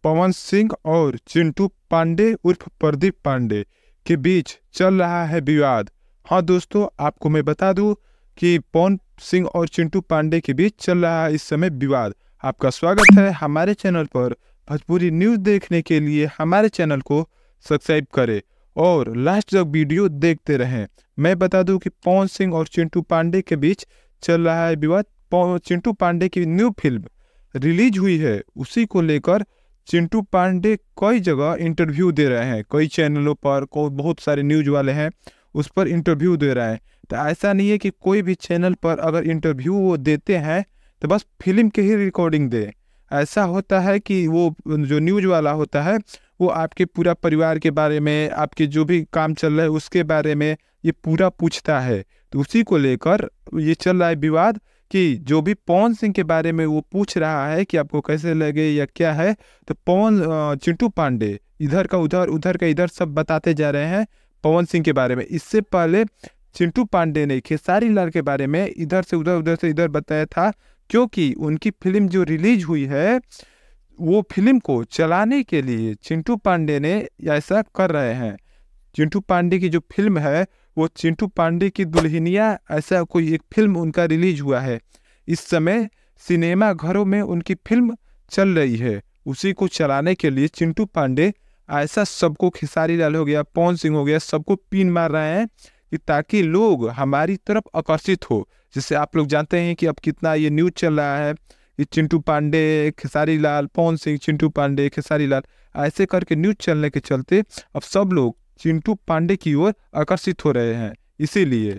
पवन सिंह और चिंटू पांडे उर्फ प्रदीप पांडे के बीच चल रहा है विवाद। हाँ दोस्तों, आपको मैं बता दूं कि पवन सिंह और चिंटू पांडे के बीच चल रहा है इस समय विवाद। आपका स्वागत है हमारे चैनल पर। भोजपुरी न्यूज़ देखने के लिए हमारे चैनल को सब्सक्राइब करें और लास्ट तक वीडियो देखते रहें। मैं बता दूं कि पवन सिंह और चिंटू पांडे के बीच चल रहा है विवाद। चिंटू पांडे की न्यू फिल्म रिलीज हुई है, उसी को लेकर चिंटू पांडे कई जगह इंटरव्यू दे रहे हैं, कई चैनलों पर, बहुत सारे न्यूज वाले हैं उस पर इंटरव्यू दे रहे हैं। तो ऐसा नहीं है कि कोई भी चैनल पर अगर इंटरव्यू वो देते हैं तो बस फिल्म के ही रिकॉर्डिंग दे। ऐसा होता है कि वो जो न्यूज वाला होता है वो आपके पूरा परिवार के बारे में, आपके जो भी काम चल रहा है उसके बारे में ये पूरा पूछता है। तो उसी को लेकर ये चल रहा है विवाद कि जो भी पवन सिंह के बारे में वो पूछ रहा है कि आपको कैसे लगे या क्या है, तो चिंटू पांडे इधर का उधर, उधर का इधर सब बताते जा रहे हैं पवन सिंह के बारे में। इससे पहले चिंटू पांडे ने खेसारी लाल के बारे में इधर से उधर, उधर से इधर बताया था, क्योंकि उनकी फिल्म जो रिलीज हुई है वो फिल्म को चलाने के लिए चिंटू पांडे ने ऐसा कर रहे हैं। चिंटू पांडे की जो फिल्म है वो चिंटू पांडे की दुल्हनिया, ऐसा कोई एक फिल्म उनका रिलीज हुआ है। इस समय सिनेमा घरों में उनकी फिल्म चल रही है, उसी को चलाने के लिए चिंटू पांडे ऐसा सबको, खेसारी लाल हो गया, पवन सिंह हो गया, सबको पिन मार रहे हैं कि ताकि लोग हमारी तरफ आकर्षित हो। जैसे आप लोग जानते हैं कि अब कितना ये न्यूज चल रहा है कि चिंटू पांडे, खेसारी लाल, पवन सिंह, चिंटू पांडे, खेसारी लाल, ऐसे करके न्यूज चलने के चलते अब सब लोग चिंटू पांडे की ओर आकर्षित हो रहे हैं। इसीलिए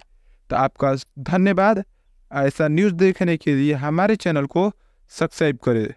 तो आपका धन्यवाद। ऐसा न्यूज़ देखने के लिए हमारे चैनल को सब्सक्राइब करें।